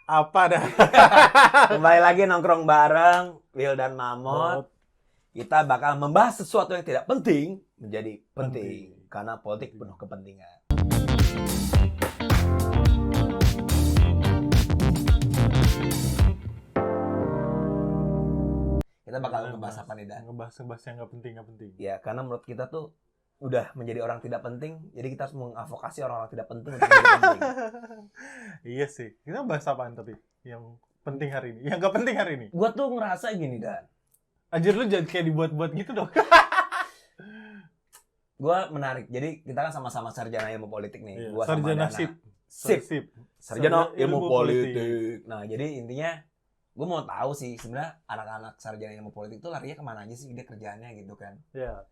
Apa dah? Kembali lagi nongkrong bareng Will dan Mamot. Kita bakal membahas sesuatu yang tidak penting menjadi penting. Karena politik penuh kepentingan. Kita bakal ngebahas apa nih, Dan? Ngebahas yang nggak penting. Ya, karena menurut kita tuh udah menjadi orang tidak penting, jadi kita harus mengadvokasi orang-orang tidak penting untuk menjadi penting. Iya sih. Kita bahas apaan tapi yang penting hari ini? Yang nggak penting hari ini? Gua tuh ngerasa gini, Dan. Anjir, lu jangan kayak dibuat-buat gitu dong. Gua menarik. Jadi kita kan sama-sama sarjana ilmu politik nih. Iya, Gua sama sarjana Dana. sip. Sarjana ilmu politik. politik. Nah, jadi intinya gue mau tahu sih sebenarnya anak-anak sarjana ilmu politik tuh larinya kemana aja sih dia kerjaannya gitu kan. Ya.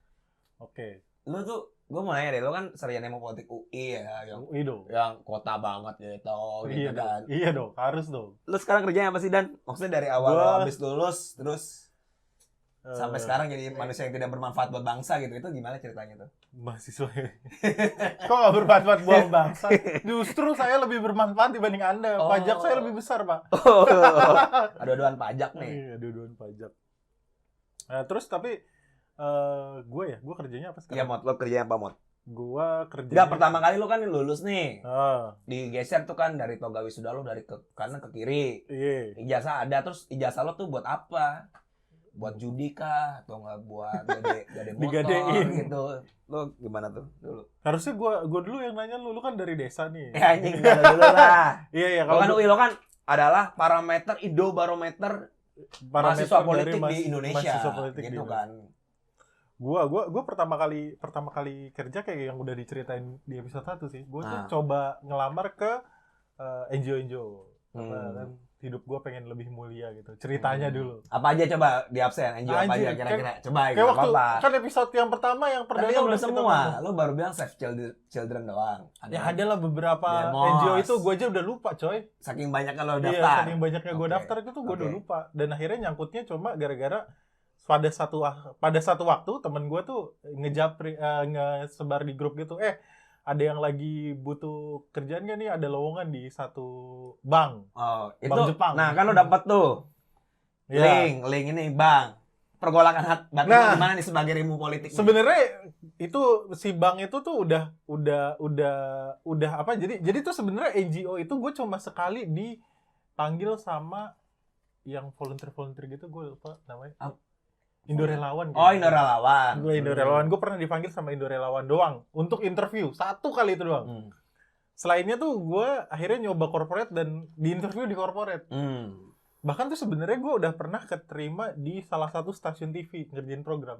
Oke. Lu tuh, gue mau nanya deh, lu kan sarjana ilmu politik UI ya, UI dong. yang kota banget gitu, Iya gitu kan. dong. Iya dong, harus dong. Lu sekarang kerjanya apa sih, Dan? Maksudnya dari awal lu habis lulus terus sampai sekarang jadi manusia yang tidak bermanfaat buat bangsa gitu, itu gimana ceritanya tuh? Mahasiswa. Kok nggak bermanfaat buat bangsa? Justru saya lebih bermanfaat dibanding Anda. Oh. Pajak saya lebih besar, Pak. Ada-aduan pajak nih. Iya, dua-duaan pajak. Nah, terus tapi gue kerjanya apa sekarang? Iya, Mot, lu kerjanya apa, Mot? Gue kerjanya... Enggak, pertama kali lu kan lulus nih. Ah, Digeser tuh kan dari toga wisuda lu dari ke kanan ke kiri. iya. Ijazah ada, terus ijazah lo tuh buat apa? Buat judi kah? Atau nggak buat gade motor Digadein. gitu? Lo gimana tuh dulu? Harusnya gue dulu yang nanya lu kan dari desa nih. Ya anjing, dulu lah. Iya, Lo kan kalau UI lo kan adalah parameter Indo-barometer mahasiswa politik di Indonesia. mahasiswa politik Gitu di kan. Gua pertama kali kerja kayak yang udah diceritain di episode 1 sih. Gua tuh coba ngelamar ke NGO. Karena kan hidup gua pengen lebih mulia gitu. Ceritanya dulu. Apa aja coba di absen? NGO apa Anjir, aja kira-kira? Coba Kayak gitu waktu apa? kan episode yang pertama yang Tapi perdana kan udah belum kita semua. ngomong. Lo baru bilang Save Children doang. Ya ada lah beberapa Demos. NGO itu gua aja udah lupa, coy. Saking banyaknya lo Iya, daftar. saking banyaknya gua Oke. daftar itu tuh gua udah Oke. lupa. Dan akhirnya nyangkutnya cuma gara-gara pada satu waktu temen gue tuh ngesebar di grup gitu, ada yang lagi butuh kerjaan gak nih, ada lowongan di satu bank. Oh, itu. Bank Jepang. Nah, kan lo dapet tuh Ya. link ini bang. Pergolakan batin Nah, gimana nih sebagai ilmu politik? Sebenarnya itu si bank itu tuh udah apa? Jadi tuh sebenarnya NGO itu gue cuma sekali dipanggil sama yang volunteer gitu, gue lupa namanya. Indorelawan. Oh, Indorelawan. Gue Indorelawan. Gue pernah dipanggil sama Indorelawan doang untuk interview. Satu kali itu doang. Selainnya tuh gue akhirnya nyoba corporate dan di interview di corporate. Bahkan tuh sebenarnya gue udah pernah keterima di salah satu stasiun TV ngerjain program.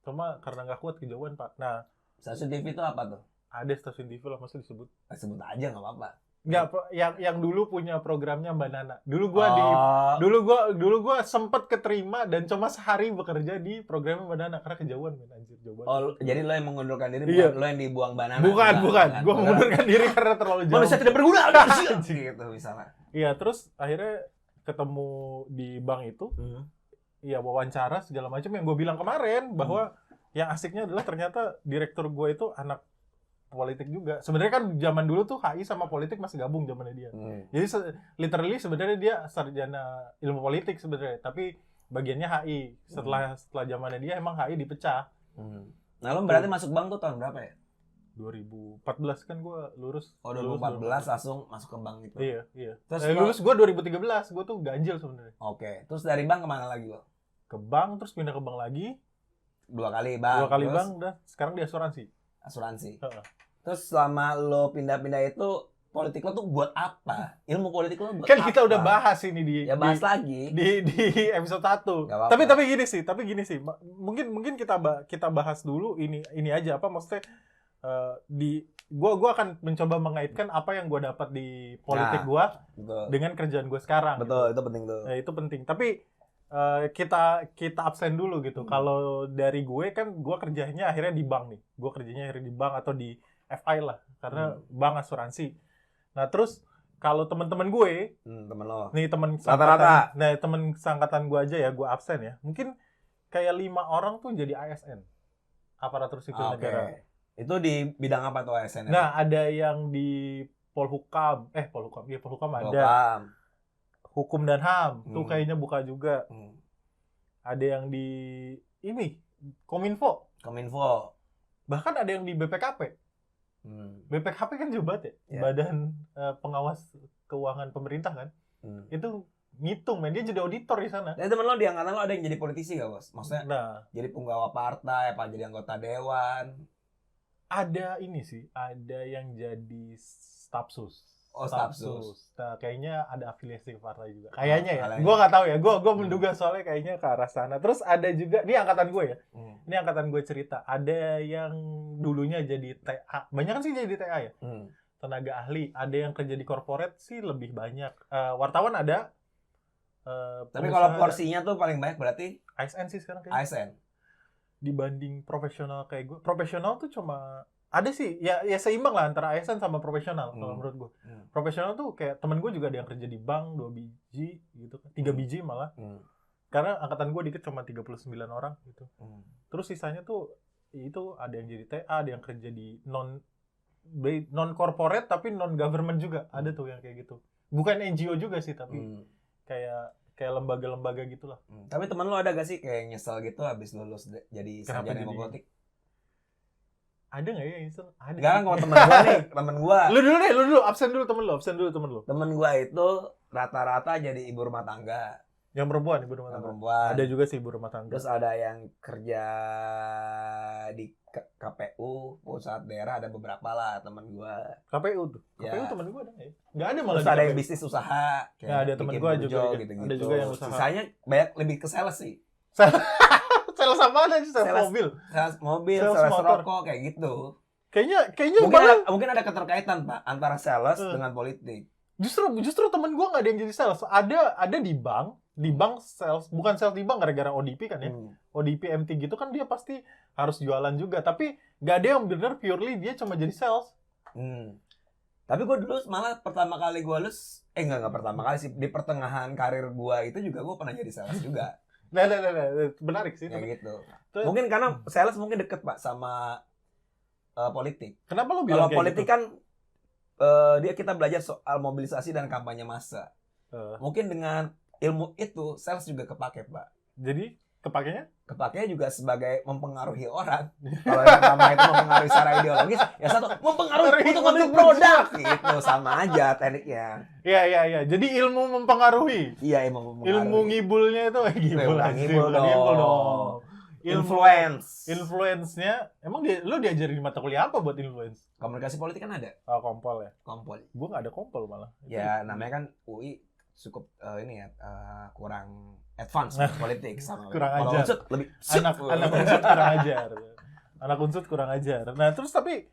Cuma karena nggak kuat kejauhan, Pak. Nah, Stasiun TV itu apa tuh? ada stasiun TV lah, masa disebut? Sebut aja nggak apa-apa. Nggak, yang dulu punya programnya Mbak Nana. Dulu gue sempet keterima dan cuma sehari bekerja di programnya Mbak Nana karena kejauhan, men, anjir, jauh banget. Oh, jadi lo yang mengundurkan diri, Iya. bukan lo yang dibuang banana? Bukan. Gue mengundurkan diri karena terlalu jauh. Manusia tidak berguna. Gitu misalnya. Iya, terus akhirnya ketemu di bank itu. Iya, wawancara segala macam yang gue bilang kemarin bahwa yang asiknya adalah ternyata direktur gue itu anak politik juga. Sebenarnya kan zaman dulu tuh HI sama politik masih gabung zamannya dia. Jadi literally sebenarnya dia sarjana ilmu politik sebenarnya, tapi bagiannya HI. Setelah zamannya dia emang HI dipecah. Nah, lo berarti masuk bank tuh tahun berapa ya? 2014 kan gue lulus. Oh, 2014 langsung masuk ke bank gitu. Iya. Terus Lulus gue 2013, gue tuh ganjil sebenarnya. Oke. Terus dari bank kemana lagi lo? Ke bank, terus pindah ke bank lagi. 2 kali bank. 2 kali terus bank, udah sekarang di asuransi. Asuransi. Heeh. Terus selama lo pindah-pindah itu, politik lo tuh buat apa? Ilmu politik lo buat Kan apa? kita udah bahas ini Ya bahas lagi. di episode 1. Gak apa-apa. Tapi gini sih. Mungkin kita bahas dulu ini aja apa maksudnya gua akan mencoba mengaitkan apa yang gua dapat di politik gua dengan kerjaan gua sekarang. Betul, gitu. itu penting tuh. Nah, itu penting. Tapi kita absen dulu gitu. Kalau dari gue kan gue kerjanya akhirnya di bank nih. Gue kerjanya akhirnya di bank atau di FI lah karena bank asuransi. Nah, terus kalau teman-teman gue, temen lo. nih teman Rata-rata. Nah, teman seangkatan gue aja ya, gue absen ya. Mungkin kayak 5 orang tuh jadi ASN. Aparatur sipil negara. Itu di bidang apa tuh ASN? Nah, ada yang di Polhukam ada. Polhukam. Hukum dan HAM tuh kayaknya buka juga. Ada yang di ini Kominfo. Bahkan ada yang di BPKP. BPKP kan juga ya, Badan Pengawas Keuangan Pemerintah kan. Itu ngitung, men, dia jadi auditor di sana. Dan temen lo di angkatan lo ada yang jadi politisi gak, Bos? Maksudnya jadi penggawa partai, apa jadi anggota dewan? Ada ini sih, ada yang jadi stafsus. Stafsus. Nah, kayaknya ada afiliasi ke partai juga. Kayaknya ya. Gue nggak tahu ya. Gue menduga soalnya kayaknya ke arah sana. Terus ada juga, ini angkatan gue ya. Ini angkatan gue cerita. Ada yang dulunya jadi TA. Banyak kan sih jadi TA ya. Tenaga ahli. Ada yang kerja di corporate sih lebih banyak. Wartawan ada. Tapi kalau porsinya tuh paling banyak berarti ASN sih sekarang kayaknya. ASN. Dibanding profesional kayak gue. Profesional tuh cuma ada sih, ya seimbang lah antara ASN sama profesional kalau menurut gue. Profesional tuh kayak temen gue juga ada yang kerja di bank 2 biji gitu kan. 3 biji malah. Karena angkatan gue dikit cuma 39 orang gitu. Terus sisanya tuh itu ada yang jadi TA, ada yang kerja di non corporate tapi non government juga. Ada tuh yang kayak gitu. Bukan NGO juga sih tapi kayak lembaga-lembaga gitulah. Tapi teman lo ada gak sih kayak nyesel gitu habis lulus jadi sarjana ilmu politik? Ada nggak ya nyesel? Ada. Enggak, kalau temen gue nih, temen gue. Lu dulu, absen dulu temen lu. Temen gue itu rata-rata jadi ibu rumah tangga. Yang perempuan, ibu rumah tangga. Ada juga sih ibu rumah tangga. Terus ada yang kerja di KPU, pusat daerah, ada beberapa lah temen gue. KPU tuh? KPU temen gue ada nggak ya? Nggak ada malah. Terus ada yang bisnis usaha. Ya, ada temen gue juga. Gitu-gitu. Ada juga yang usaha. Sisanya banyak lebih ke sales sih. Sales apa aja sih? Sales mobil, sales rokok kayak gitu. Kayaknya mungkin ada keterkaitan, Pak, antara sales dengan politik. Justru temen gue nggak ada yang jadi sales. Ada di bank sales, bukan sales di bank gara-gara ODP kan ya. ODP MT gitu kan dia pasti harus jualan juga. Tapi nggak ada yang benar purely dia cuma jadi sales. Tapi gue dulu malah pertama kali gue lulus, enggak pertama kali sih, di pertengahan karir gue itu juga gue pernah jadi sales juga. Nah, menarik sih. Kayak gitu. Mungkin karena sales mungkin deket, Pak, sama politik. Kenapa lo bilang kalau politik gitu? Kan kita belajar soal mobilisasi dan kampanye massa. Mungkin dengan ilmu itu sales juga kepake, Pak. Jadi kepakainya juga sebagai mempengaruhi orang. Kalau yang pertama itu mempengaruhi secara ideologis, ya satu mempengaruhi untuk ngambil produk gitu, sama aja tekniknya. Iya. Jadi ilmu mempengaruhi. Iya, ilmu mempengaruhi. Ilmu ngibulnya itu ngibul dong. Influence-nya emang lu diajarin di mata kuliah apa buat influence? Komunikasi politik kan ada. Oh, kompol ya. Gua nggak ada kompol malah. Ya, namanya kan UI cukup kurang advance politik sama kurang ajar. Unsur lebih anak unsur kurang ajar. Anak unsur kurang ajar. Nah, terus tapi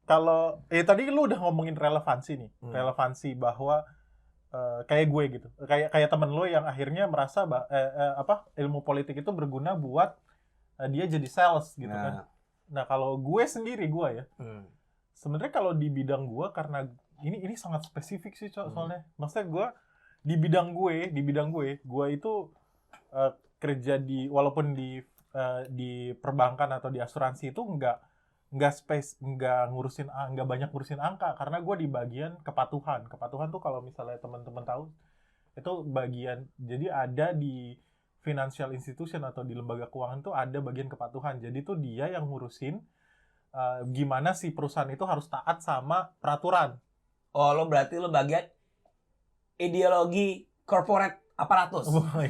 kalau tadi lu udah ngomongin relevansi nih. Relevansi bahwa kayak gue gitu. Kayak temen lu yang akhirnya merasa ilmu politik itu berguna buat dia jadi sales gitu kan. Nah, kalau gue sendiri ya. Sebenarnya kalau di bidang gue karena ini sangat spesifik sih soalnya. Maksudnya gue di bidang gue itu kerja walaupun di perbankan atau di asuransi itu nggak banyak ngurusin angka karena gue di bagian kepatuhan tuh kalau misalnya teman-teman tahu itu bagian, jadi ada di financial institution atau di lembaga keuangan tuh ada bagian kepatuhan, jadi tuh dia yang ngurusin gimana si perusahaan itu harus taat sama peraturan. Oh, berarti lo bagian ideologi corporate aparatus. Bukan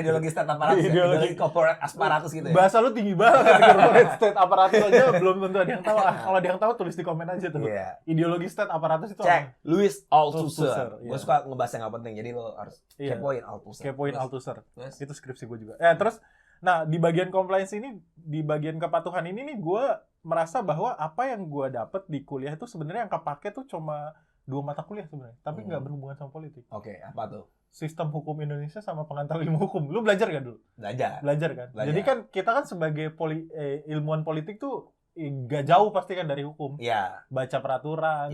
ideologi state aparatus, ideologi corporate aparatus gitu ya. Bahasa lu tinggi banget, corporate state aparatus aja belum tentu ada yang tahu. Kalau ada yang tahu tulis di komen aja tuh. Yeah. Ideologi state aparatus itu cek Louis Althusser. Gue suka ngebahas yang nggak penting, jadi lo harus kepoin Althusser. Kepoin Althusser. Itu skripsi gue juga. Terus, nah di bagian compliance ini, di bagian kepatuhan ini nih, gue merasa bahwa apa yang gue dapet di kuliah itu sebenarnya yang kepake tuh cuma 2 mata kuliah sebenarnya, tapi nggak berhubungan sama politik. Oke, apa tuh? Sistem hukum Indonesia sama pengantar ilmu hukum. Lu belajar gak dulu? Belajar kan? Jadi kan kita kan sebagai ilmuwan politik tuh gak jauh pasti kan dari hukum. Iya. Baca peraturan,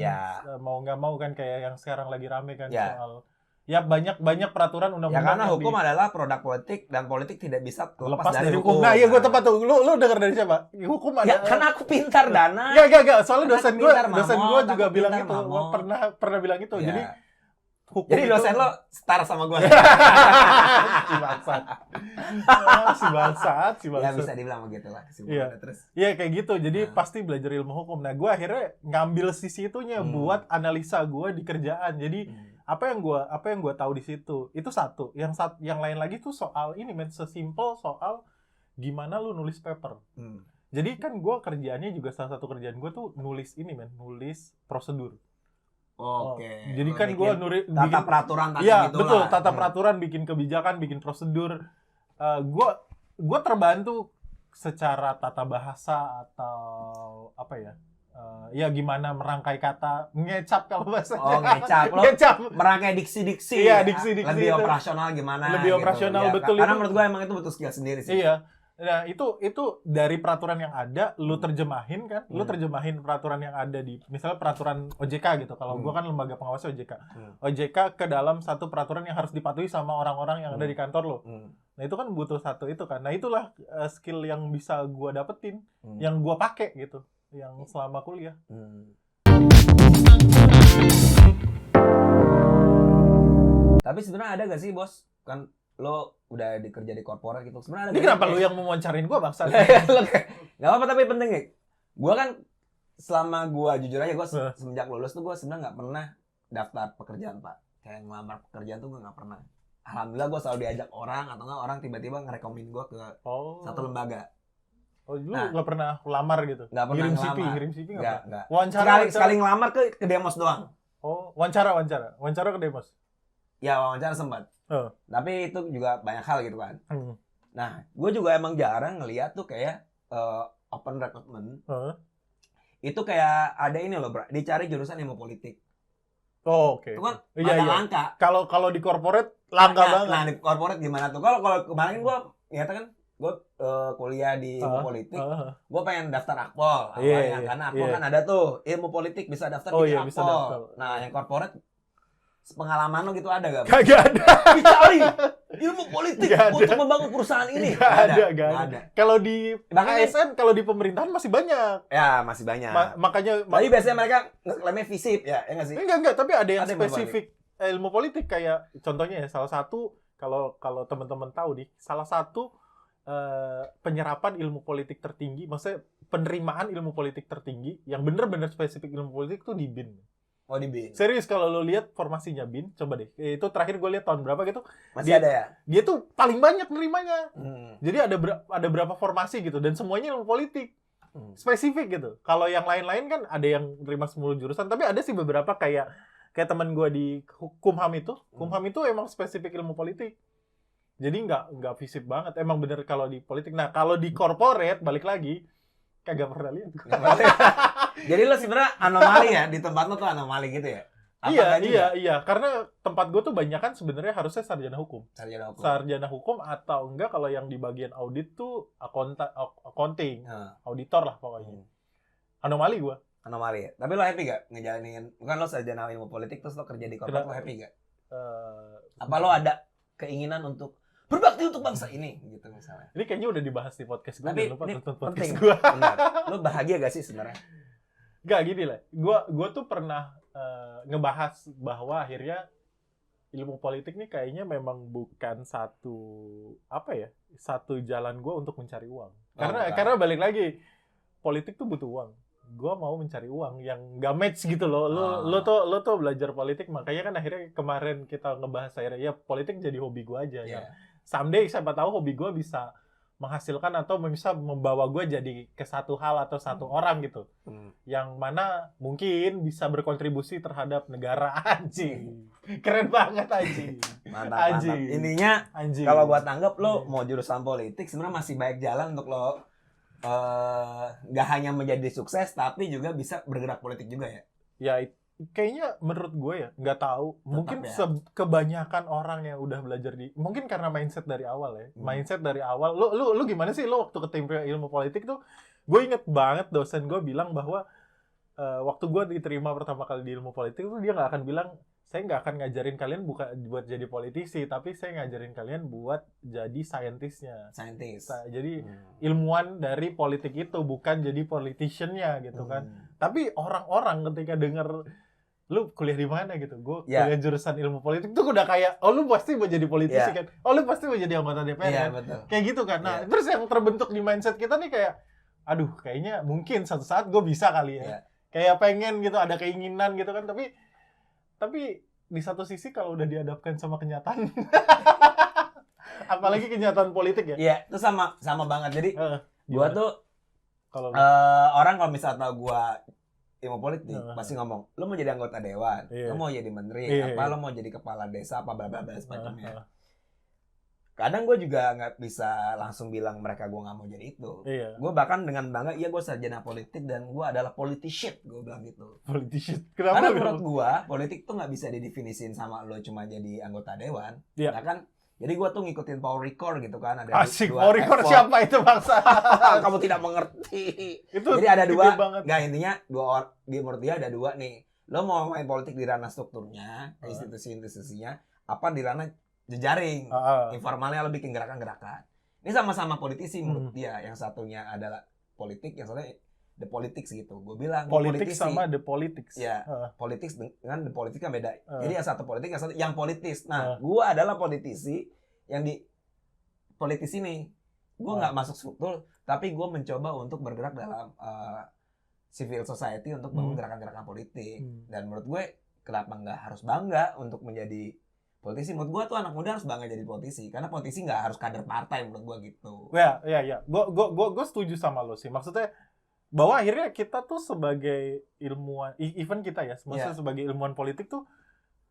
mau nggak mau kan kayak yang sekarang lagi rame kan soal Ya banyak peraturan Ya undang-undang. karena yang hukum adalah produk politik dan politik tidak bisa lepas dari dari hukum. hukum. Nah, iya gue tepat tuh. Lu denger dari siapa? Hukum ada. Ya karena aku pintar Dana. Gak. Soalnya Karena dosen gue Mamot, juga aku bilang pintar, itu. Mamot. Pernah bilang itu. Ya. Jadi hukum Jadi itu- dosen lo setara sama gue. si bangsat. Si bangsat. Ya bisa dibilang begitu lah. Iya. Terus. Iya kayak gitu. Jadi Nah. pasti belajar ilmu hukum. Nah, gue akhirnya ngambil sisi itunya buat analisa gue di kerjaan. Jadi apa yang gue tahu di situ itu satu. Yang lain lagi tuh soal ini sesimpel soal gimana lu nulis paper. Jadi kan gue kerjaannya juga salah satu kerjaan gue tuh nulis nulis prosedur. Oke. Jadi kan gue nulis tata peraturan tadi iya, gitu betul, lah. tata peraturan, bikin kebijakan, bikin prosedur. Gue terbantu secara tata bahasa atau apa ya? Ya gimana merangkai kata, ngecap kalau bahasanya. Oh, ngecap. Lo Ngecap. merangkai diksi-diksi. Iya, ya. diksi-diksi Lebih itu. operasional gimana. Lebih operasional, ya. betul Karena itu. menurut gue emang itu butuh skill sendiri sih. Iya. Nah, itu dari peraturan yang ada, lu terjemahin kan? Lu terjemahin peraturan yang ada di, misalnya peraturan OJK gitu. Kalau gua kan lembaga pengawas OJK. OJK ke dalam satu peraturan yang harus dipatuhi sama orang-orang yang ada di kantor lo. Nah, itu kan butuh satu itu kan. Nah, itulah skill yang bisa gua dapetin, yang gua pakai gitu, yang selama kuliah. Tapi sebenarnya ada gak sih, Bos? Kan lo udah kerja di korporat gitu. Sebenarnya ada. Ini kenapa lu yang mau wawancarin gua, Bangsa? Gak apa-apa, tapi penting nih. Gua kan selama gua jujur aja, gua semenjak lulus tuh gua sebenarnya nggak pernah daftar pekerjaan, Pak. Kayak ngelamar pekerjaan tuh gua nggak pernah. Alhamdulillah gua selalu diajak orang atau nggak orang tiba-tiba ngerekomen gua ke satu lembaga. Oh, lu nggak pernah lamar gitu? Nggak pernah ngirim CV nggak. Wawancara. Sekali ngelamar ke demos doang. Oh, wawancara ke demos. Ya wawancara sempat. Tapi itu juga banyak hal gitu kan. Nah, gue juga emang jarang ngeliat tuh kayak open recruitment. Itu kayak ada ini loh, bro. Dicari jurusan ilmu politik. Oh, oke. Itu kan iya. langka. Kalau di corporate langka banget. Nah, di corporate gimana tuh? Kalau kemarin gue nyata kan gue kuliah di ilmu politik. Gue pengen daftar Akpol. Karena Akpol kan ada tuh ilmu politik bisa daftar di Akpol. Bisa daftar. Nah, yang corporate pengalaman lo gitu ada gak? Kagak ada. Dicari ilmu politik untuk membangun perusahaan ini. Gak ada. Kalau di ASN, kalau di pemerintahan masih banyak. Ya, masih banyak. Makanya tapi biasanya mereka ngeklaimnya visip ya nggak sih? Enggak, tapi ada yang spesifik ilmu politik kayak contohnya ya salah satu kalau teman-teman tahu nih, salah satu penyerapan ilmu politik tertinggi, maksudnya penerimaan ilmu politik tertinggi yang benar-benar spesifik ilmu politik tuh di BIN. Oh, di BIN. Serius kalau lo lihat formasinya BIN, coba deh. Itu terakhir gue lihat tahun berapa gitu. Masih ada ya? Dia tuh paling banyak nerimanya. Jadi ada berapa formasi gitu dan semuanya ilmu politik. Spesifik gitu. Kalau yang lain-lain kan ada yang nerima 10 jurusan, tapi ada sih beberapa kayak teman gue di Kumham itu. Kumham itu emang spesifik ilmu politik. Jadi nggak visip banget. Emang bener kalau di politik. Nah, kalau di corporate balik lagi kagak pernah lihat. Jadi lo sebenarnya anomali ya, di tempat lo tuh anomali gitu ya? Iya. Karena tempat gue tuh banyak kan sebenarnya harusnya sarjana hukum. Sarjana hukum atau enggak kalau yang di bagian audit tuh accounting, auditor lah pokoknya. Anomali gue. Anomali ya? Tapi lo happy gak ngejalanin, bukan lo sarjana ilmu politik terus lo kerja di korporat, lo happy gak? Apa lo ada keinginan untuk berbakti untuk bangsa ini gitu misalnya? Ini kayaknya udah dibahas di podcast gue. Tapi lupa ini nonton penting. podcast gue. Lo bahagia gak sih sebenarnya? Gak gini lah. Gue tuh pernah ngebahas bahwa akhirnya ilmu politik nih kayaknya memang bukan satu jalan gue untuk mencari uang. Karena balik lagi politik tuh butuh uang. Gue mau mencari uang yang gak match gitu loh. Lo tuh belajar politik, makanya kan akhirnya kemarin kita ngebahas akhirnya ya politik jadi hobi gue aja. Ya. Someday siapa tahu hobi gue bisa menghasilkan atau bisa membawa gue jadi ke satu hal atau satu orang gitu. Yang mana mungkin bisa berkontribusi terhadap negara. Anjing. Keren banget anjing. Mantap. Intinya kalau gue tanggap lo mau jurusan politik sebenarnya masih banyak jalan untuk lo nggak hanya menjadi sukses tapi juga bisa bergerak politik juga ya. Ya kayaknya menurut gue ya nggak tahu. Mungkin kebanyakan orang yang udah belajar mungkin karena mindset dari awal ya. Mindset dari awal. Lu gimana sih lo waktu ketimpa ilmu politik tuh? Gue inget banget dosen gue bilang bahwa waktu gue diterima pertama kali di ilmu politik tuh dia nggak akan bilang saya nggak akan ngajarin kalian buat jadi politisi, tapi saya ngajarin kalian buat jadi scientist-nya. Jadi ilmuwan dari politik itu, bukan jadi politician-nya gitu kan. Tapi orang-orang ketika denger lu kuliah di mana gitu, gue kuliah jurusan ilmu politik tuh udah kayak, oh lu pasti mau jadi politisi kan, oh lu pasti mau jadi anggota DPR kan, kayak gitu kan. Nah terus yang terbentuk di mindset kita nih kayak, aduh kayaknya mungkin suatu saat gue bisa kali ya, kayak pengen gitu, ada keinginan gitu kan, tapi di satu sisi kalau udah dihadapkan sama kenyataan, apalagi kenyataan politik ya. Iya, itu sama banget. Jadi gue tuh kalau orang kalau misalnya tau gue ilmu politik pasti ngomong, lu mau jadi anggota dewan, lu mau jadi menteri, lu mau jadi kepala desa, apa bla bla bla semacamnya. Kadang gue juga nggak bisa langsung bilang mereka gue nggak mau jadi itu. Gue bahkan dengan bangga, iya gue sarjana politik dan gue adalah politician, gue bilang gitu. Politician. Karena menurut gue politik tuh nggak bisa didefinisin sama lo cuma jadi anggota dewan, ya kan? Jadi gue tuh ngikutin Paul Ricoeur gitu kan. Ada asik, Paul Ricoeur siapa itu bangsa? Kamu tidak mengerti. Itu jadi ada dua, nggak intinya di menurut dia ada dua nih. Lo mau main politik di ranah strukturnya, institusi-institusinya, apa di ranah jejaring, informalnya lo bikin gerakan-gerakan. Ini sama-sama politisi menurut dia. Yang satunya adalah politik, yang satunya the politics gitu. Gue bilang politik sama the politics. Ya, politics dengan the politics kan beda. Jadi yang satu politik, yang satu yang politis. Nah, gue adalah politisi yang di politisi nih. Gue nggak masuk struktur, tapi gue mencoba untuk bergerak dalam civil society untuk bangun gerakan-gerakan politik. Dan menurut gue, kenapa nggak harus bangga untuk menjadi politisi? Menurut gue tuh anak muda harus bangga jadi politisi, karena politisi nggak harus kader partai menurut gue gitu. Ya. Gue setuju sama lo sih. Maksudnya bahwa akhirnya kita tuh sebagai ilmuwan, even kita ya, maksudnya sebagai ilmuwan politik tuh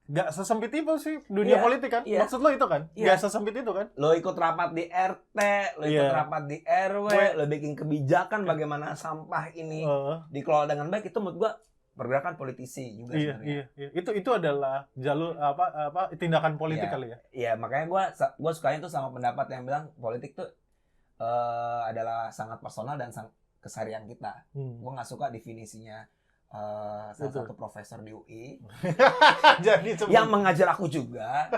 gak sesempit itu sih dunia politik kan? Maksud lo itu kan? Gak sesempit itu kan? Lo ikut rapat di RT, lo ikut rapat di RW, lo bikin kebijakan bagaimana sampah ini dikelola dengan baik, itu menurut gua pergerakan politisi juga sebenarnya. Iya. Itu adalah jalur apa tindakan politik kali ya? Iya, makanya gua sukanya tuh sama pendapat yang bilang politik tuh adalah sangat personal dan keseharian kita. Gue nggak suka definisinya salah satu profesor di UI yang mengajar aku juga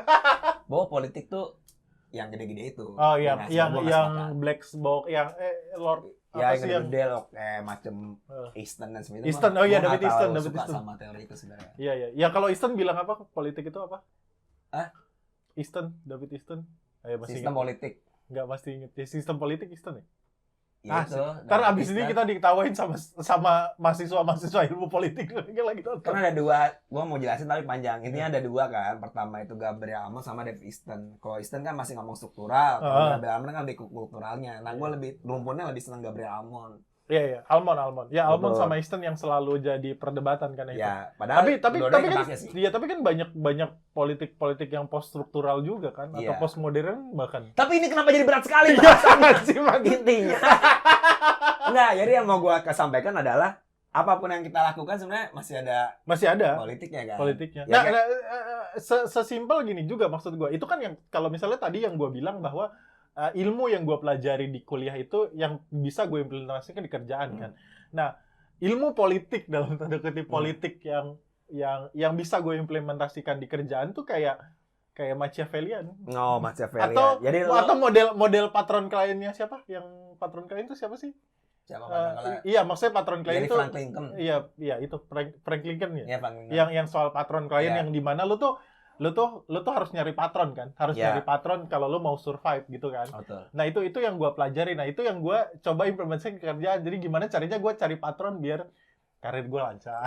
bahwa politik tuh yang gede-gede itu. Oh iya, yang black box, yang Lord ya yang gede loh, kayak macam Easton dan sebagainya. Easton, oh iya David Easton. Sama teori itu sebenarnya. Iya. Ya kalau Easton bilang apa? Politik itu apa? Easton, David Easton. Sistem politik. Nggak pasti inget. Sistem politik Easton ya? Ntar abis ini kita diketawain sama mahasiswa ilmu politik lagi nonton. Karena ada dua, gua mau jelasin tapi panjang. Intinya ada dua kan. Pertama itu Gabriel Almond sama Dave Easton. Kalau Easton kan masih ngomong struktural, kalau Gabriel Almond kan lebih kulturalnya. Nah, gua lebih rumputnya lebih senang Gabriel Almond. Iya, Almond. Ya, Almond sama Easton yang selalu jadi perdebatan kan itu. Ya, padahal tapi kan banyak politik yang post struktural juga kan, atau post modern bahkan. Tapi ini kenapa jadi berat sekali sih intinya? Enggak, jadi yang mau gua sampaikan adalah apapun yang kita lakukan sebenarnya masih ada politiknya kan. Politiknya. Sesimpel gini juga maksud gua. Itu kan yang kalau misalnya tadi yang gua bilang bahwa ilmu yang gue pelajari di kuliah itu yang bisa gue implementasikan di kerjaan kan. Nah, ilmu politik dalam tanda kutip politik yang bisa gue implementasikan di kerjaan tuh kayak Machiavellian. Oh, Machiavellian. Atau model patron kliennya siapa? Yang patron klien itu siapa sih? Iya, maksudnya patron klien itu Frank Lincoln. Iya, itu Frank Lincoln ya. Iya, Frank Lincoln. Yang soal patron klien yang di mana lu tuh harus nyari patron kan, nyari patron kalau lu mau survive gitu kan. Betul. Nah itu yang gue pelajari, nah itu yang gue coba implementasi ke kerjaan. Jadi gimana caranya gue cari patron biar karir gue lancar.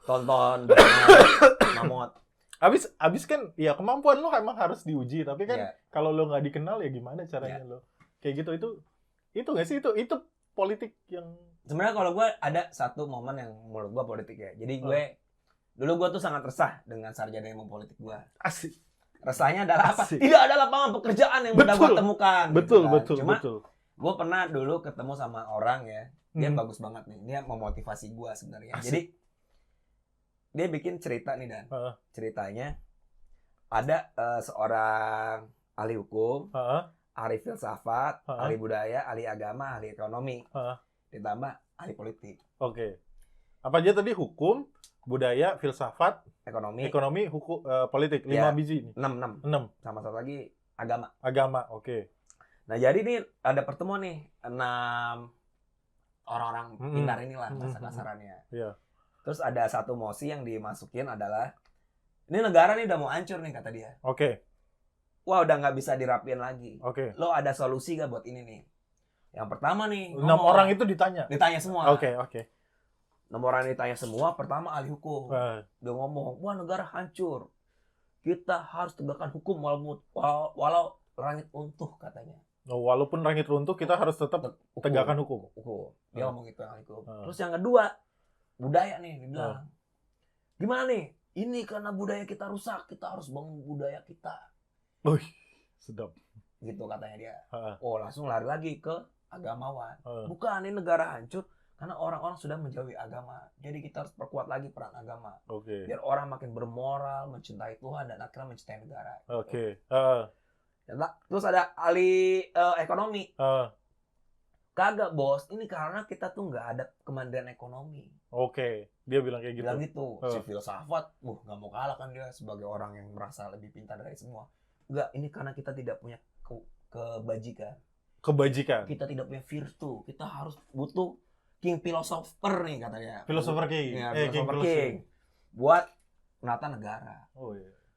Tonton, mamot. Abis kan, ya kemampuan lu emang harus diuji, tapi kan kalau lu nggak dikenal ya gimana caranya lu kayak gitu itu nggak sih itu politik yang sebenarnya kalau gue ada satu momen yang menurut gue politik ya. Jadi dulu gue tuh sangat resah dengan sarjana ilmu politik gue. Asik. Resahnya adalah apa? Tidak ada lapangan pekerjaan yang mudah gue temukan. Betul. Cuma gue pernah dulu ketemu sama orang ya, dia bagus banget nih. Dia memotivasi gue sebenarnya. Asik. Jadi dia bikin cerita nih Dan. Ceritanya ada seorang ahli hukum, ahli filsafat, ahli budaya, ahli agama, ahli ekonomi, ditambah ahli politik. Oke. Apa aja tadi? Hukum, budaya, filsafat, ekonomi, hukum, politik. 5 biji ini. 6. 6. Sama satu lagi agama. Agama, oke. Nah, jadi nih ada pertemuan nih 6 orang-orang pintar inilah bahasa kasarannya. Iya. Terus ada satu mosi yang dimasukin adalah ini negara nih udah mau hancur nih kata dia. Oke. Wah, udah nggak bisa dirapiin lagi. Oke. Lo ada solusi gak buat ini nih? Yang pertama nih 6 orang itu ditanya. Ditanya semua. Oke. 6 orang ditanya semua. Pertama ahli hukum. Dia ngomong, wah negara hancur. Kita harus tegakkan hukum walau langit runtuh katanya. Walaupun langit runtuh, kita harus tetap tegakkan hukum. Dia ngomong gitu ahli hukum. Terus yang kedua, budaya nih dibilang. Gimana nih? Ini karena budaya kita rusak, kita harus bangun budaya kita. Wih, sedap. Gitu katanya dia. Langsung lari lagi ke agamawan. Bukan, ini negara hancur karena orang-orang sudah menjauhi agama. Jadi kita harus perkuat lagi peran agama. Biar orang makin bermoral, mencintai Tuhan, dan akhirnya mencintai negara. Terus ada ahli ekonomi. Kagak bos, ini karena kita tuh nggak ada kemandirian ekonomi. Dia bilang kayak gitu. Bilang gitu. Si filsafat, nggak mau kalah kan dia sebagai orang yang merasa lebih pintar dari semua. Enggak, ini karena kita tidak punya kebajikan. Kita tidak punya virtu. Kita harus butuh king philosopher nih katanya. Philosopher king. Ya, philosopher king. Buat menata negara.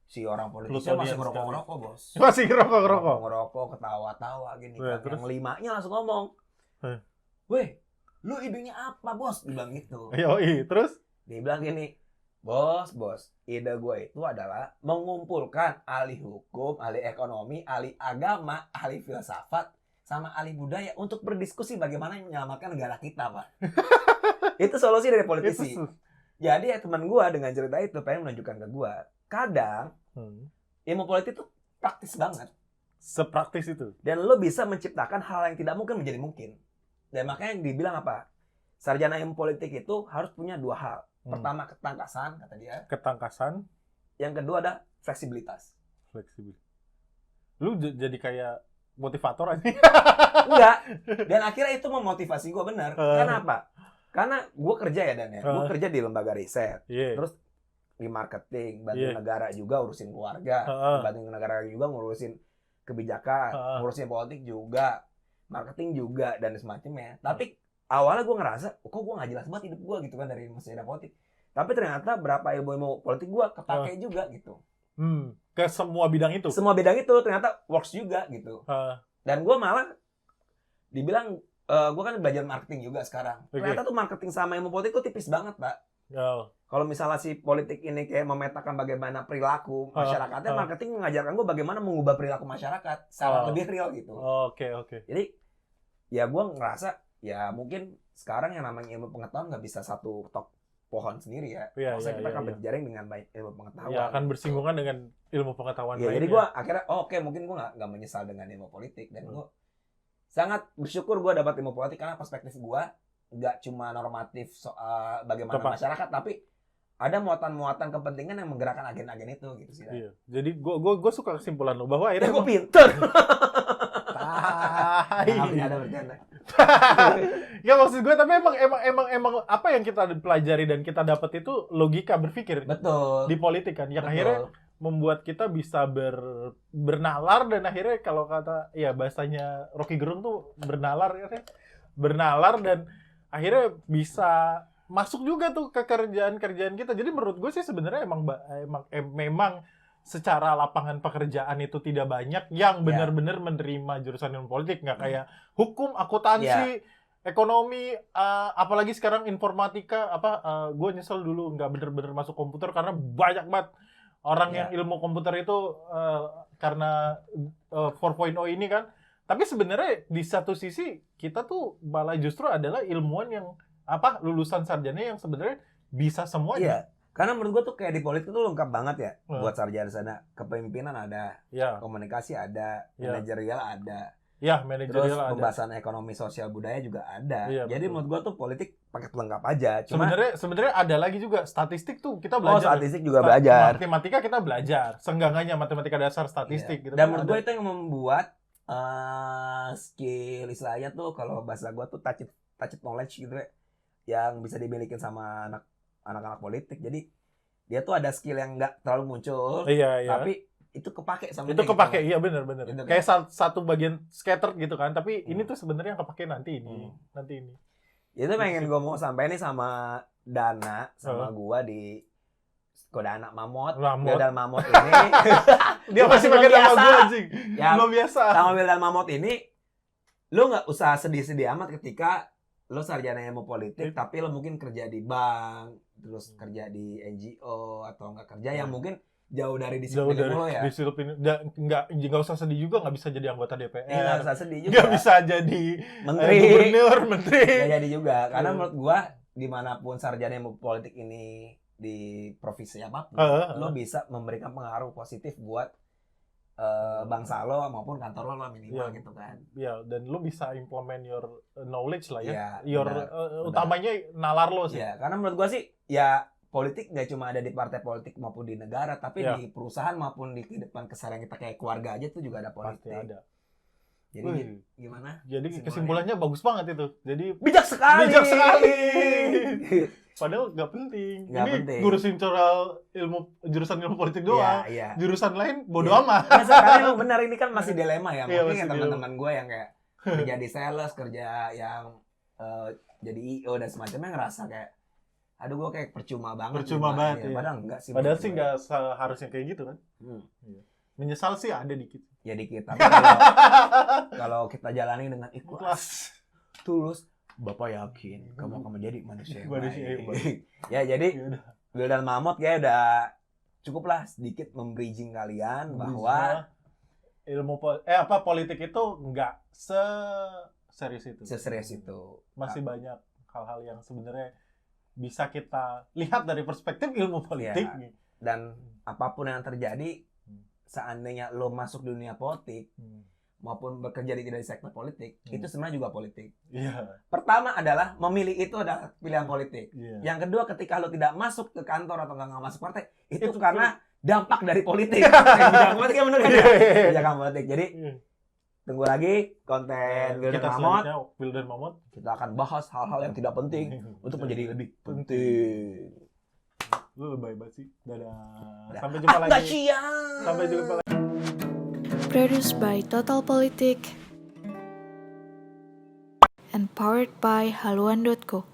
Si orang politiknya masih ngerokok-ngerokok, bos. Masih ngerokok-ngerokok. Ngerokok, ketawa-tawa gini kan. Terus? Yang 5-nya langsung ngomong. Weh, lu idenya apa, bos? Dibilang gitu. Terus? Dia bilang gini, Bos, ide gue itu adalah mengumpulkan ahli hukum, ahli ekonomi, ahli agama, ahli filsafat, sama ahli budaya untuk berdiskusi bagaimana menyelamatkan negara kita, Pak. Itu solusi dari politisi. Jadi ya teman gue dengan cerita itu pengen menunjukkan ke gue, kadang ilmu politik itu praktis banget. Sepraktis itu. Dan lo bisa menciptakan hal yang tidak mungkin menjadi mungkin. Dan makanya yang dibilang apa? Sarjana ilmu politik itu harus punya 2 hal. Pertama, ketangkasan, kata dia. Ketangkasan. Yang kedua ada fleksibilitas. Lu jadi kayak motivator aja. Enggak. Dan akhirnya itu memotivasi gue benar. Kenapa? Karena gue kerja ya, Dan ya. Gue kerja di lembaga riset. Terus di marketing, bantu negara juga urusin keluarga. Bantu negara juga ngurusin kebijakan, ngurusin politik juga, marketing juga, dan semacamnya. Tapi awalnya gue ngerasa, kok gue gak jelas banget hidup gue gitu kan dari masih ada politik. Tapi ternyata berapa ilmu politik gue kepake juga gitu. Ke semua bidang itu? Semua bidang itu ternyata works juga gitu. Dan gue malah dibilang, gue kan belajar marketing juga sekarang. Ternyata tuh marketing sama ilmu politik tuh tipis banget, Pak. Kalau misalnya si politik ini kayak memetakan bagaimana perilaku masyarakatnya, marketing mengajarkan gue bagaimana mengubah perilaku masyarakat secara lebih real gitu. Jadi ya gue ngerasa ya mungkin sekarang yang namanya ilmu pengetahuan nggak bisa satu tok pohon sendiri ya. Maksudnya kita akan berjejaring dengan baik ilmu pengetahuan. Ya akan bersinggungan dengan ilmu pengetahuan lainnya. Jadi gue akhirnya mungkin gue nggak menyesal dengan ilmu politik, dan gue sangat bersyukur gue dapat ilmu politik karena perspektif gue nggak cuma normatif soal bagaimana masyarakat, tapi ada muatan-muatan kepentingan yang menggerakkan agen-agen itu gitu sih. Jadi gue suka kesimpulan lo bahwa akhirnya gue pinter. Ada bercanda. Ya maksud gue, tapi emang apa yang kita pelajari dan kita dapat itu logika berpikir. Betul. Di politik kan, yang akhirnya membuat kita bisa bernalar, dan akhirnya kalau kata bahasanya Rocky Gerung tuh bernalar dan akhirnya bisa masuk juga tuh ke kerjaan-kerjaan kita. Jadi menurut gue sih sebenarnya memang secara lapangan pekerjaan itu tidak banyak yang benar-benar menerima jurusan ilmu politik, nggak kayak hukum, akuntansi, ekonomi, apalagi sekarang informatika. Gue nyesel dulu nggak benar-benar masuk komputer karena banyak banget orang yang ilmu komputer itu karena 4.0 ini kan. Tapi sebenarnya di satu sisi kita tuh malah justru adalah ilmuwan yang lulusan sarjana yang sebenarnya bisa semuanya. Karena menurut gue tuh kayak di politik tuh lengkap banget ya. Buat sarjana sana, kepemimpinan ada, komunikasi ada, manajerial ada. Manajerial terus ada. Pembahasan ekonomi, sosial, budaya juga ada. Jadi menurut gue tuh politik paket lengkap aja. Sebenarnya ada lagi juga statistik tuh kita belajar. Statistik juga belajar. Matematika kita belajar. Seenggaknya matematika dasar, statistik gitu. Dan menurut gue itu yang membuat skill istilahnya tuh kalau bahasa gue tuh touch knowledge gitu ya. yang bisa dimiliki sama anak-anak politik. Jadi dia tuh ada skill yang nggak terlalu muncul, Iya. tapi itu kepake sama Itu dia kepake, gitu. iya benar. Gitu kan? Kayak satu bagian scattered gitu kan, tapi ini tuh sebenarnya yang kepake nanti ini. Itu pengen gue mau sampai nih sama Dana sama gua di Kodana Mamot. Wildan Mamot ini. Dia masih pakai nama gue anjing. Ya, Belum biasa. Sama Wildan Mamot ini lu nggak usah sedih-sedih amat ketika lu sarjana ilmu politik tapi lu mungkin kerja di bank, terus kerja di NGO atau nggak kerja yang mungkin jauh dari disiplin lo ya. Disiplin nggak usah sedih juga, nggak bisa jadi anggota DPR. Nggak usah sedih juga. Nggak bisa jadi menteri, gubernur, menteri. Nggak jadi juga. Karena menurut gua dimanapun sarjana ilmu politik ini di provinsi apapun, lo bisa memberikan pengaruh positif buat bangsa lo maupun kantor lo minimal gitu kan. Iya, dan lo bisa implement your knowledge lah ya. Ya utamanya nalar lo sih. Ya, karena menurut gua sih ya politik nggak cuma ada di partai politik maupun di negara, tapi di perusahaan maupun di kehidupan keseharian kita kayak keluarga aja tuh juga ada politik. Pasti ada. Jadi gimana? Jadi kesimpulannya bagus banget itu. Jadi bijak sekali. Padahal nggak penting. Nggak penting. Ngurusin jurusan ilmu politik doang. Iya. Jurusan lain bodo amat. Nah, sekarang emang benar ini kan masih dilema ya. Iya, mungkin teman-teman gue yang kayak kerja di sales, kerja yang jadi IO dan semacamnya ngerasa kayak aduh gue kayak percuma banget. Iya. Padahal enggak sih. Padahal sih nggak seharusnya kayak gitu kan. Iya. Menyesal sih ada dikit. Ya dikit. Tapi kalau kita jalani dengan ikhlas, tulus, Bapak yakin kamu akan menjadi manusia yang baik. Ya jadi Wildan Mamot kayak udah cukup lah sedikit membridging kalian bahwa politik itu nggak seserius itu. Masih banyak hal-hal yang sebenarnya bisa kita lihat dari perspektif ilmu politik. Ya, dan apapun yang terjadi, seandainya lo masuk dunia politik maupun bekerja di sektor politik, itu sebenarnya juga politik. Yeah. Pertama adalah memilih itu adalah pilihan politik. Yeah. Yang kedua ketika lo tidak masuk ke kantor atau nggak masuk partai, itu karena dampak dari politik. Kebijakan politik yang benar kan? Kebijakan politik. Jadi tunggu lagi konten Wildan Mamot. Kita akan bahas hal-hal yang tidak penting untuk menjadi lebih penting. Lu lebay banget sih. Dadah. Sampai jumpa lagi. Sampai jumpa lagi. Produced by Total Politik and powered by haluan.co.